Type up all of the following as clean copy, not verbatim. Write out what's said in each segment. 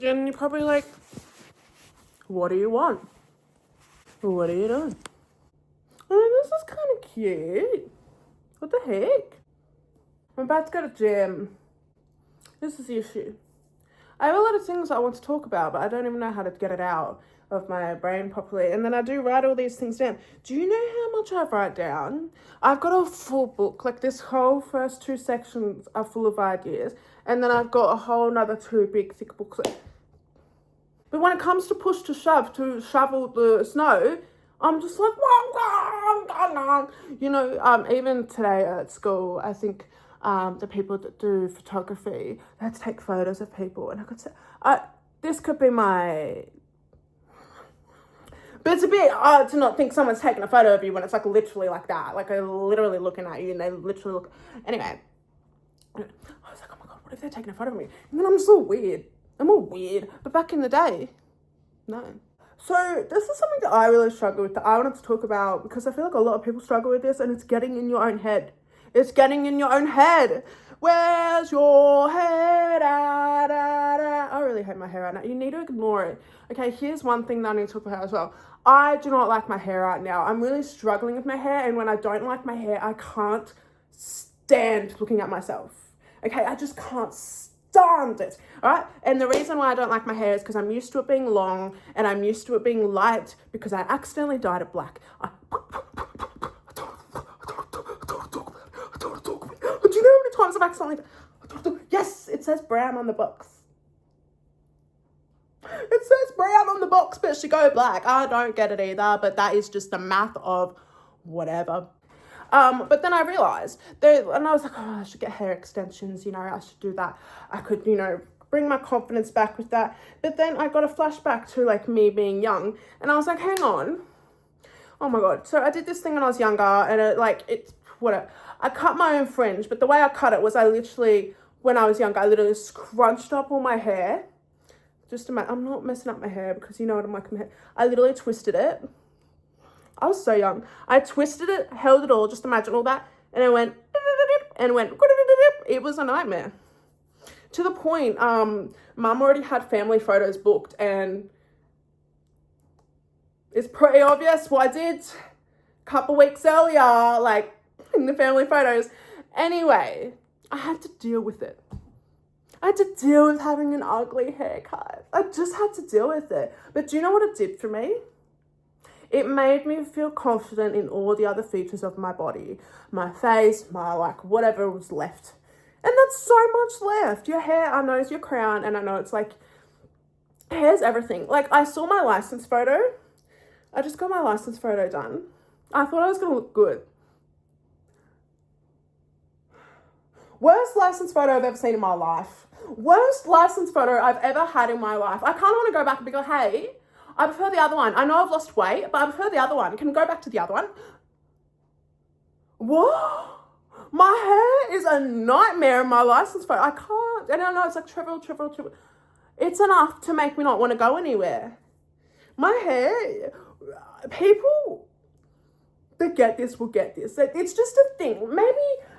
And you're probably like, what do you want? What are you doing? Oh, this is kind of cute. What the heck? I'm about to go to gym. This is the issue. I have a lot of things I want to talk about, but I don't even know how to get it out of my brain properly. And then I do write all these things down. Do you know how much I write down? I've got a full book. Like, this whole first 2 sections are full of ideas. And then I've got a whole another 2 big thick books. But when it comes to push to shove to shovel the snow, I'm just like, you know, even today at school, I think the people that do photography, they had to take photos of people. And I could say, this could be my... But it's a bit odd to not think someone's taking a photo of you when it's like literally like that. Like, they're literally looking at you and they literally look... Anyway, I was like, oh my God, what if they're taking a photo of me? And then I'm just all weird. I'm all weird. But back in the day, no. So this is something that I really struggle with, that I wanted to talk about, because I feel like a lot of people struggle with this, and it's getting in your own head. It's getting in your own head. Where's your head at? I really hate my hair right now. You need to ignore it. Okay, here's one thing that I need to talk about as well. I do not like my hair right now. I'm really struggling with my hair, and when I don't like my hair, I can't stand looking at myself. Okay, I just can't stand it, all right? And the reason why I don't like my hair is because I'm used to it being long, and I'm used to it being light because I accidentally dyed it black. Do you know how many times I've accidentally... Yes, it says brown on the box. It says brown on the box, but it should go black. I don't get it either, but that is just the math of whatever. But then I realised, and I was like, oh, I should get hair extensions, you know, I should do that. I could, you know, bring my confidence back with that. But then I got a flashback to, like, me being young, and I was like, hang on. Oh my God. So I did this thing when I was younger, and I cut my own fringe, but the way I cut it was when I was younger, I literally scrunched up all my hair. I'm not messing up my hair because you know what I'm like. I literally twisted it. I was so young. I twisted it, held it all, just imagine all that, and it went, it was a nightmare. To the point, Mum already had family photos booked, and it's pretty obvious what I did a couple weeks earlier, like, in the family photos. Anyway, I had to deal with it. I had to deal with having an ugly haircut. I just had to deal with it. But do you know what it did for me? It made me feel confident in all the other features of my body. My face, my, like, whatever was left. And that's so much left. Your hair, I know, is your crown. And I know it's like, hair's everything. Like, I saw my license photo. I just got my license photo done. I thought I was going to look good. Worst license photo I've ever seen in my life. Worst license photo I've ever had in my life. I kind of want to go back and be like, hey, I prefer the other one. I know I've lost weight, but I prefer the other one. Can we go back to the other one? What? My hair is a nightmare in my license photo. I can't. And I know it's like trivial. It's enough to make me not want to go anywhere. My hair, people that get this will get this. It's just a thing.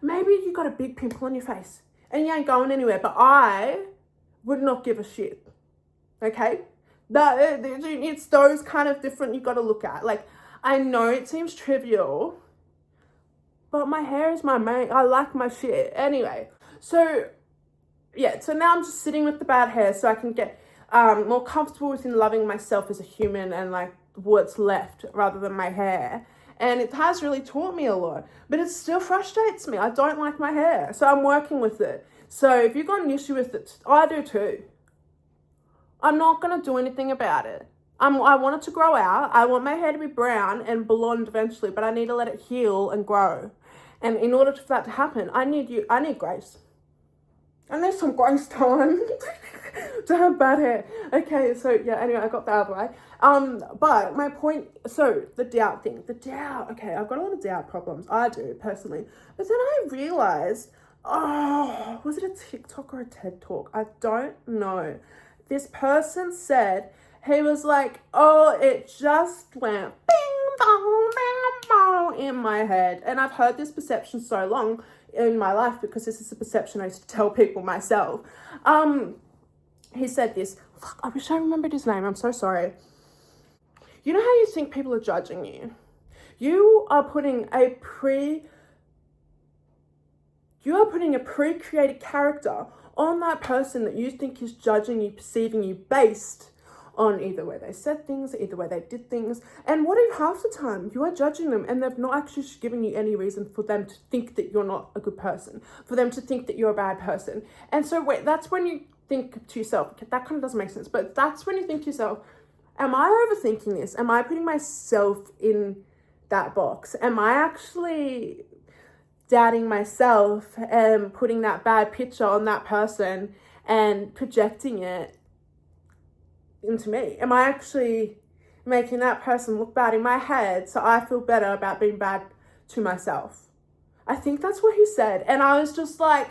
Maybe you got a big pimple on your face and you ain't going anywhere, but I would not give a shit. Okay? It's those kind of different you got to look at. Like, I know it seems trivial, but my hair is my main. I like my shit. Anyway, so now I'm just sitting with the bad hair so I can get more comfortable within loving myself as a human and like what's left rather than my hair. And it has really taught me a lot, but it still frustrates me. I don't like my hair, so I'm working with it. So if you've got an issue with it, I do too. I'm not going to do anything about it. I want it to grow out. I want my hair to be brown and blonde eventually, but I need to let it heal and grow. And in order for that to happen, I need grace. I need some grace time to have bad hair. Okay, so yeah, anyway, I got that out of the way. But my point, so the doubt thing. Okay, I've got a lot of doubt problems. I do, personally. But then I realized, was it a TikTok or a TED Talk? I don't know. This person said, he was like, it just went bing, bong, bing, bong in my head. And I've heard this perception so long in my life because this is a perception I used to tell people myself. He said this, Fuck, I wish I remembered his name. I'm so sorry. You know how you think people are judging you? You are putting a pre-created character on that person that you think is judging you, perceiving you based on either where they said things, either where they did things. And what if half the time you are judging them and they've not actually given you any reason for them to think that you're not a good person, for them to think that you're a bad person. And so that's when you think to yourself, okay, that kind of doesn't make sense, but that's when you think to yourself, am I overthinking this? Am I putting myself in that box? Am I actually doubting myself and putting that bad picture on that person and projecting it into me? Am I actually making that person look bad in my head so I feel better about being bad to myself? I think that's what he said. And I was just like,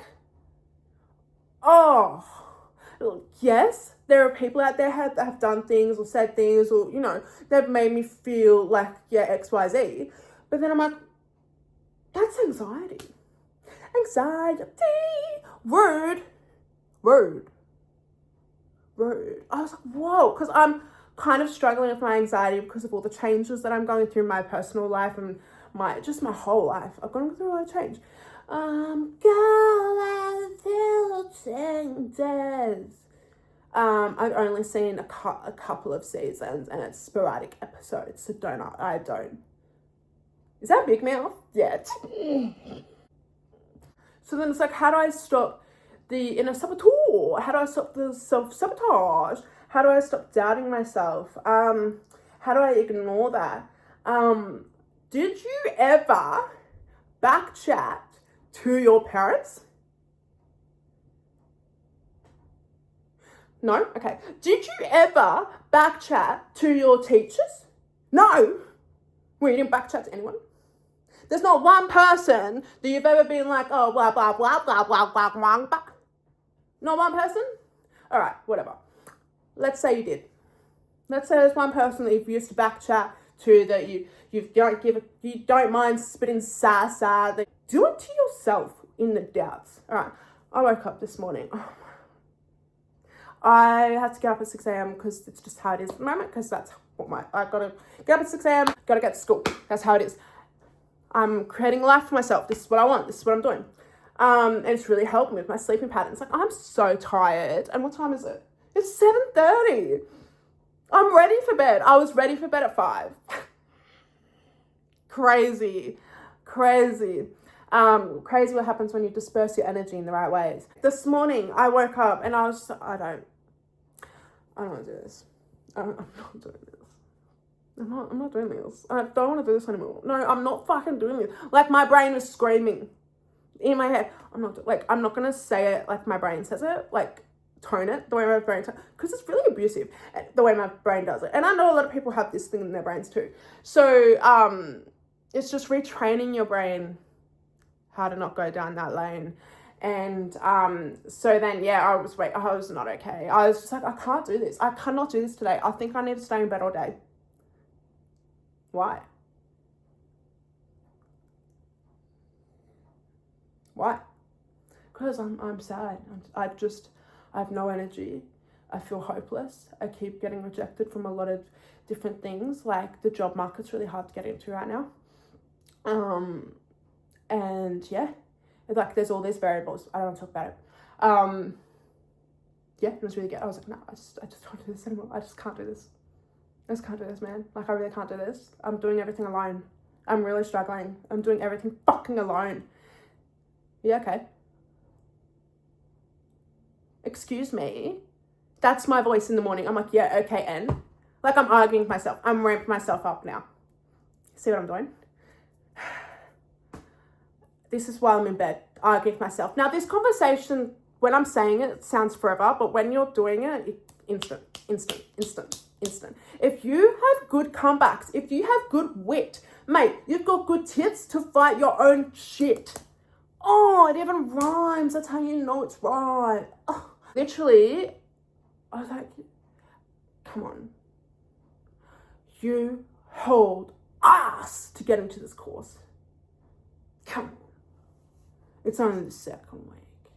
oh, yes, there are people out there that have done things or said things or, you know, they've made me feel like, yeah, XYZ. But then I'm like, that's anxiety. Anxiety. Word. I was like, whoa, because I'm kind of struggling with my anxiety because of all the changes that I'm going through in my personal life and my whole life. I've gone through a lot of change. Going through changes. I've only seen a couple of seasons and it's sporadic episodes, so I don't. Is that big mouth? Yeah. So then it's like, how do I stop the inner saboteur? How do I stop the self-sabotage? How do I stop doubting myself? How do I ignore that? Did you ever back chat to your parents? No? Okay. Did you ever back chat to your teachers? No. We didn't back chat to anyone. There's not one person that you've ever been like, oh, blah, blah, blah, blah, blah, blah, blah, blah. Not one person? All right, whatever. Let's say you did. Let's say there's one person that you've used to back chat to that you don't mind spitting sa. Do it to yourself in the doubts. All right, I woke up this morning. I had to get up at 6 a.m. because it's just how it is at the moment, because that's what I gotta get up at 6 a.m., gotta get to school. That's how it is. I'm creating a life for myself. This is what I want. This is what I'm doing. And it's really helped me with my sleeping patterns. Like, I'm so tired. And what time is it? It's 7:30. I'm ready for bed. I was ready for bed at 5. Crazy. Crazy what happens when you disperse your energy in the right ways. This morning, I woke up and I was just, I don't want to do this. I'm not doing this. I'm not doing this. I don't want to do this anymore. No, I'm not fucking doing this. Like, my brain was screaming in my head. I'm not going to say it like my brain says it. Like, tone it the way my brain because it's really abusive the way my brain does it. And I know a lot of people have this thing in their brains too. So, it's just retraining your brain how to not go down that lane. And so then, yeah, I was not okay. I was just like, I can't do this. I cannot do this today. I think I need to stay in bed all day. Why? Because I'm sad. I have no energy. I feel hopeless. I keep getting rejected from a lot of different things. Like, the job market's really hard to get into right now. And yeah, like, there's all these variables. I don't want to talk about it. Yeah, it was really good. I was like, no, I just can't do this anymore. I just can't do this. I just can't do this, man. Like, I really can't do this. I'm doing everything alone. I'm really struggling. I'm doing everything fucking alone. Yeah, okay. Excuse me. That's my voice in the morning. I'm like, yeah, okay, and? Like, I'm arguing with myself. I'm ramping myself up now. See what I'm doing? This is why I'm in bed, arguing with myself. Now, this conversation, when I'm saying it, it sounds forever, but when you're doing it, instant. If you have good comebacks, if you have good wit, mate, you've got good tits to fight your own shit. Oh, it even rhymes. That's how you know it's right. Oh, literally, I was like, come on. You hold ass to get into this course. Come on. It's only the second week.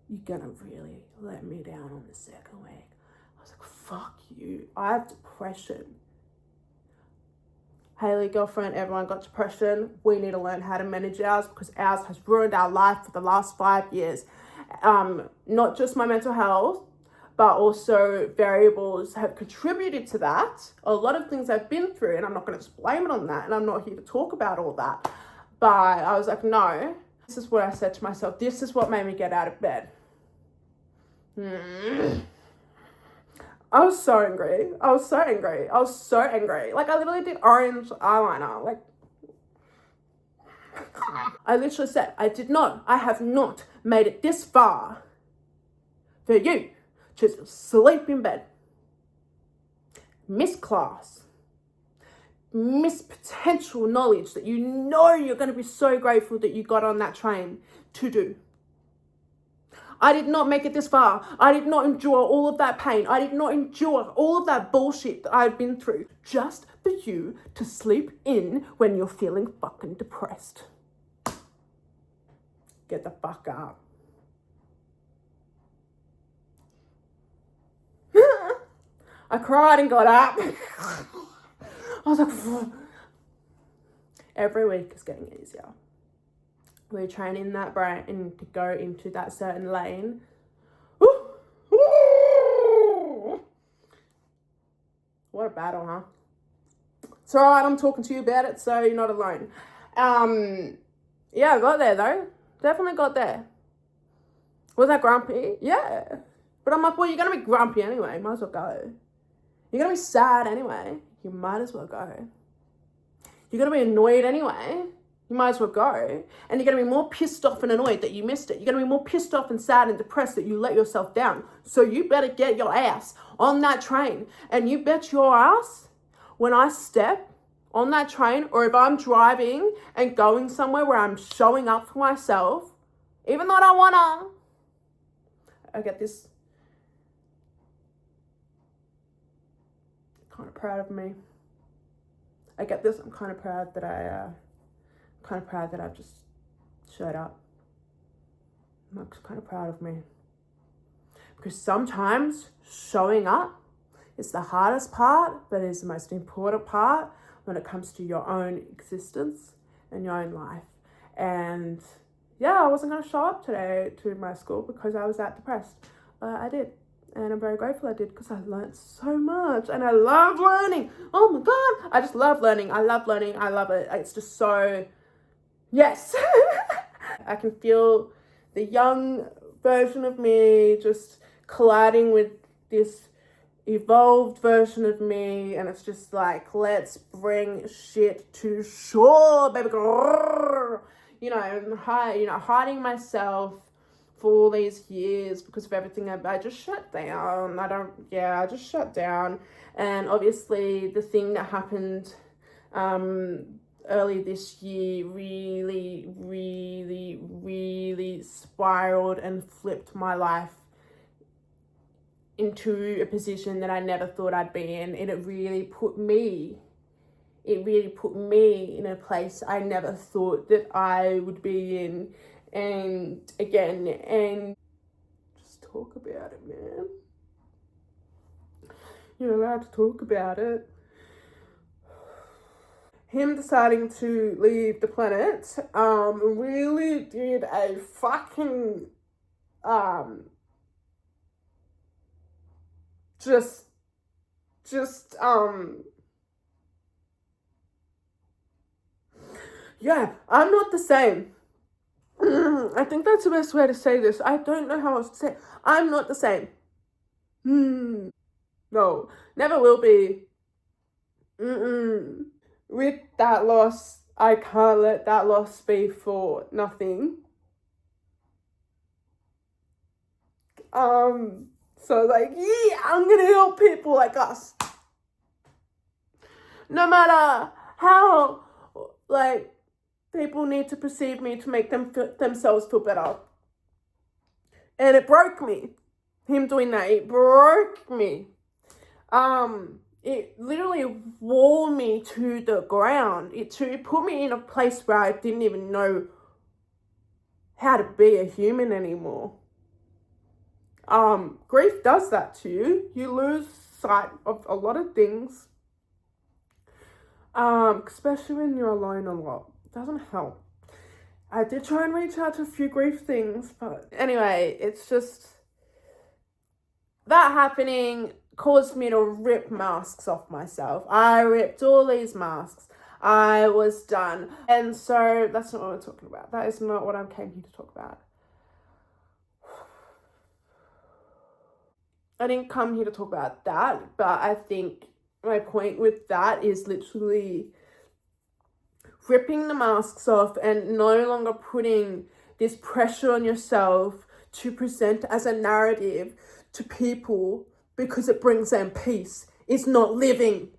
You're gonna really let me down on the second week. I was like, fuck you. I have depression. Haley, girlfriend, everyone got depression. We need to learn how to manage ours because ours has ruined our life for the last 5 years. Not just my mental health, but also variables have contributed to that. A lot of things I've been through, and I'm not going to just blame it on that, and I'm not here to talk about all that. But I was like, no, this is what I said to myself. This is what made me get out of bed. I was so angry. I was so angry. Like, I literally did orange eyeliner. Like, I literally said, I have not made it this far for you to sleep in bed, miss class, miss potential knowledge that you know you're going to be so grateful that you got on that train to do. I did not make it this far. I did not endure all of that pain. I did not endure all of that bullshit that I've been through just for you to sleep in when you're feeling fucking depressed. Get the fuck up. I cried and got up. I was like, every week is getting easier. We're training that brain to go into that certain lane. What a battle, huh? It's all right, I'm talking to you about it, so you're not alone. Yeah, I got there, though. Definitely got there. Was I grumpy? Yeah. But I'm like, well, you're going to be grumpy anyway. Might as well go. You're going to be sad anyway. You might as well go. You're going to be annoyed anyway. You might as well go. And you're going to be more pissed off and annoyed that you missed it. You're going to be more pissed off and sad and depressed that you let yourself down. So you better get your ass on that train. And you bet your ass when I step on that train, or if I'm driving and going somewhere where I'm showing up for myself, even though I don't want to, I get this kind of proud of me. I get this. I'm kind of proud that I've just showed up. I'm kind of proud of me. Because sometimes showing up is the hardest part, but it's the most important part when it comes to your own existence and your own life. And yeah, I wasn't going to show up today to my school because I was that depressed. But I did. And I'm very grateful I did because I learned so much. And I love learning. Oh my God. I just love learning. I love learning. I love it. It's just so... Yes. I can feel the young version of me just colliding with this evolved version of me, and it's just like, let's bring shit to shore, baby. Hiding myself for all these years because of everything I just shut down. I just shut down. And obviously the thing that happened early this year really spiraled and flipped my life into a position that I never thought I'd be in. And it really put me in a place I never thought that I would be in. And just talk about it, man. You're allowed to talk about it. Him deciding to leave the planet really did a fucking yeah, I'm not the same. I think that's the best way to say this. I don't know how else to say it. I'm not the same. No, never will be. With that loss, I can't let that loss be for nothing. So like, yeah, I'm gonna help people like us. No matter how, like, people need to perceive me to make themselves feel better. And it broke me. Him doing that, it broke me. It literally wore me to the ground. It put me in a place where I didn't even know how to be a human anymore. Grief does that to you. You lose sight of a lot of things, especially when you're alone a lot. It doesn't help. I did try and reach out to a few grief things, but anyway, it's just that happening caused me to rip masks off myself. I ripped all these masks. I was done. And so that's not what we're talking about. That is not what I came here to talk about. I didn't come here to talk about that, but I think my point with that is literally ripping the masks off and no longer putting this pressure on yourself to present as a narrative to people because it brings them peace. It's not living.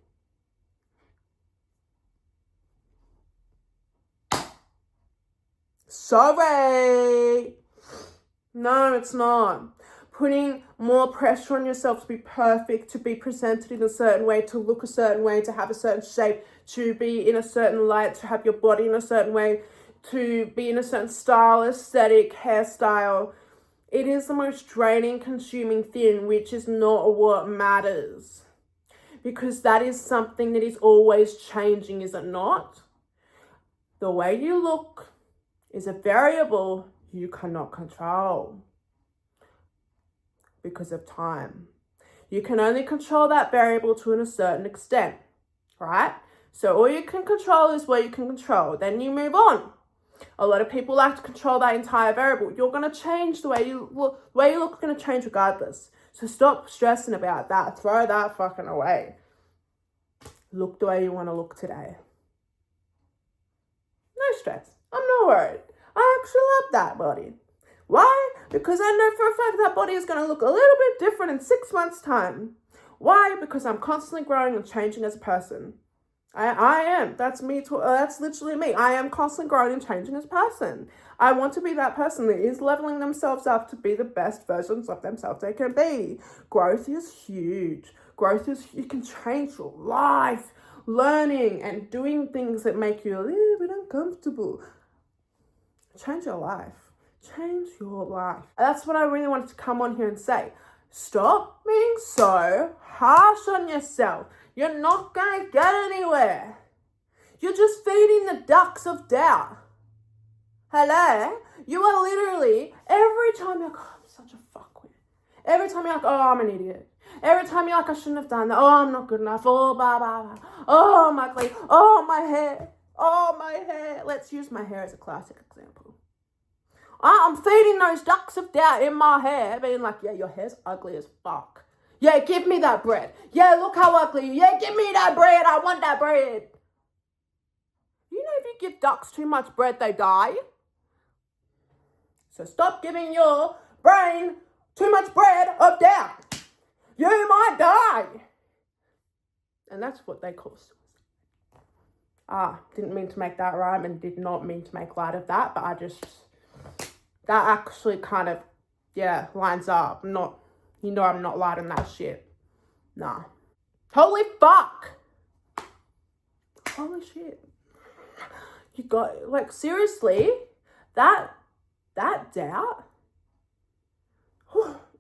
Sorry. No, it's not. Putting more pressure on yourself to be perfect, to be presented in a certain way, to look a certain way, to have a certain shape, to be in a certain light, to have your body in a certain way, to be in a certain style, aesthetic, hairstyle. It is the most draining, consuming thing, which is not what matters. Because that is something that is always changing, is it not? The way you look is a variable you cannot control because of time. You can only control that variable to a certain extent, right? So all you can control is what you can control. Then you move on. A lot of people like to control that entire variable. You're going to change the way you look. The way you look is going to change regardless. So stop stressing about that. Throw that fucking away. Look the way you want to look today. No stress. I'm not worried. I actually love that body. Why? Because I know for a fact that body is going to look a little bit different in 6 months' time. Why? Because I'm constantly growing and changing as a person. I am. That's me. That's literally me. I am constantly growing and changing as a person. I want to be that person that is leveling themselves up to be the best versions of themselves they can be. Growth is huge. Growth is, you can change your life. Learning and doing things that make you a little bit uncomfortable. Change your life. Change your life. That's what I really wanted to come on here and say. Stop being so harsh on yourself. You're not going to get anywhere. You're just feeding the ducks of doubt. Hello? You are literally, every time you're like, oh, I'm such a fuckwit. Every time you're like, oh, I'm an idiot. Every time you're like, I shouldn't have done that. Oh, I'm not good enough. Oh, blah, blah, blah. Oh, my ugly. Oh, my hair. Oh, my hair. Let's use my hair as a classic example. I'm feeding those ducks of doubt in my hair, being like, yeah, your hair's ugly as fuck. Yeah, give me that bread. Yeah, look how ugly. Yeah, give me that bread. I want that bread. You know, if you give ducks too much bread, they die. So stop giving your brain too much bread of doubt. You might die. And that's what they call suicide. Didn't mean to make that rhyme and did not mean to make light of that, but that actually kind of, lines up. I'm not light on that shit. Nah. Holy fuck. Holy shit. You got, like, seriously, that doubt,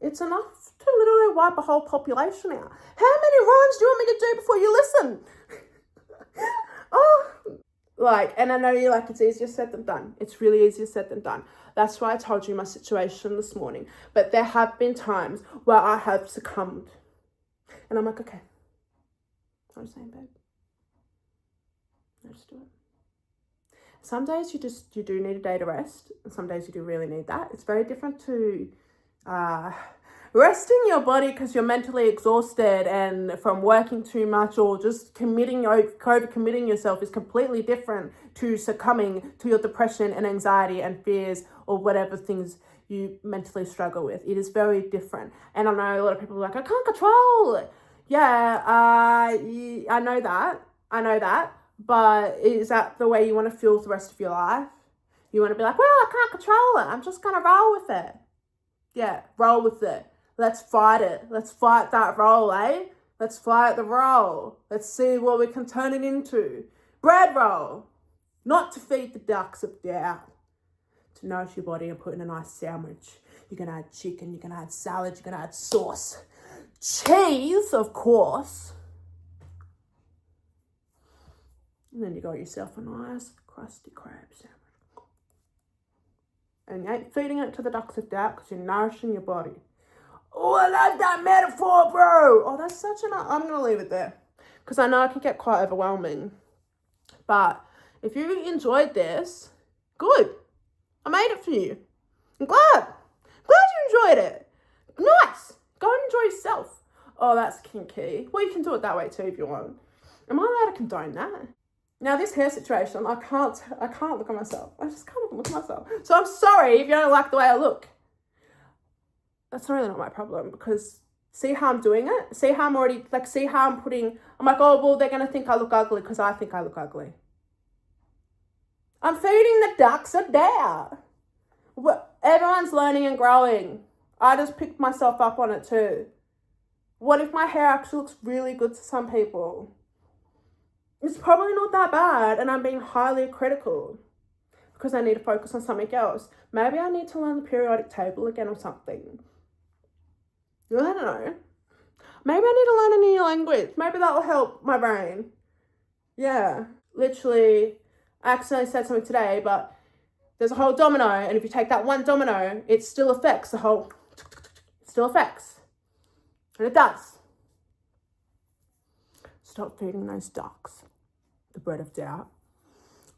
it's enough to literally wipe a whole population out. How many rhymes do you want me to do before you listen? And I know you're like, it's easier said than done. It's really easier said than done. That's why I told you my situation this morning. But there have been times where I have succumbed. And I'm like, okay. I'm saying, babe. Let's do it. Some days you do need a day to rest. And some days you do really need that. It's very different to resting your body because you're mentally exhausted and from working too much, or just overcommitting yourself is completely different to succumbing to your depression and anxiety and fears or whatever things you mentally struggle with. It is very different. And I know a lot of people are like, I can't control it. Yeah, I know that. But is that the way you want to feel the rest of your life? You want to be like, well, I can't control it. I'm just going to roll with it. Yeah, roll with it. Let's fight it. Let's fight that roll, eh? Let's fight the roll. Let's see what we can turn it into. Bread roll. Not to feed the ducks of doubt. To nourish your body and put in a nice sandwich. You're going to add chicken. You're going to add salad. You're going to add sauce. Cheese, of course. And then you got yourself a nice crusty crab sandwich. And you ain't feeding it to the ducks of doubt because you're nourishing your body. Oh, I love that metaphor, bro. Oh, that's such an... I'm going to leave it there because I know it can get quite overwhelming. But if you enjoyed this, good. I made it for you. I'm glad you enjoyed it. Nice. Go and enjoy yourself. Oh, that's kinky. Well, you can do it that way too if you want. Am I allowed to condone that? Now, this hair situation, I can't look at myself. I just can't look at myself. So I'm sorry if you don't like the way I look. That's really not my problem because see how I'm doing it? See how I'm already, like, see how I'm putting, I'm like, oh, well, they're going to think I look ugly because I think I look ugly. I'm feeding the ducks a doubt. Everyone's learning and growing. I just picked myself up on it too. What if my hair actually looks really good to some people? It's probably not that bad and I'm being highly critical because I need to focus on something else. Maybe I need to learn the periodic table again or something. I don't know. Maybe I need to learn a new language. Maybe that will help my brain. Yeah. Literally, I accidentally said something today, but there's a whole domino, and if you take that one domino, it still affects the whole... It still affects. And it does. Stop feeding those ducks the bread of doubt.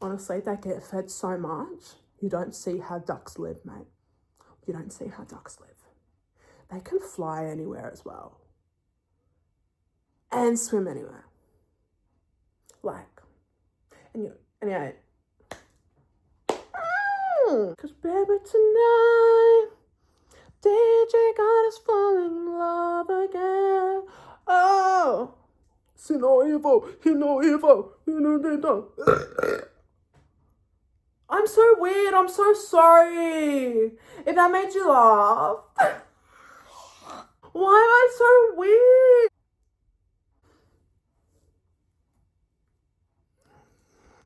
Honestly, they get fed so much. You don't see how ducks live, mate. You don't see how ducks live. They can fly anywhere as well. And swim anywhere. Like. And yeah. Cause baby tonight, DJ got us falling in love again. Oh. See no evil, hear no evil, you know they don't. I'm so weird, I'm so sorry. If that made you laugh. Why am I so weird?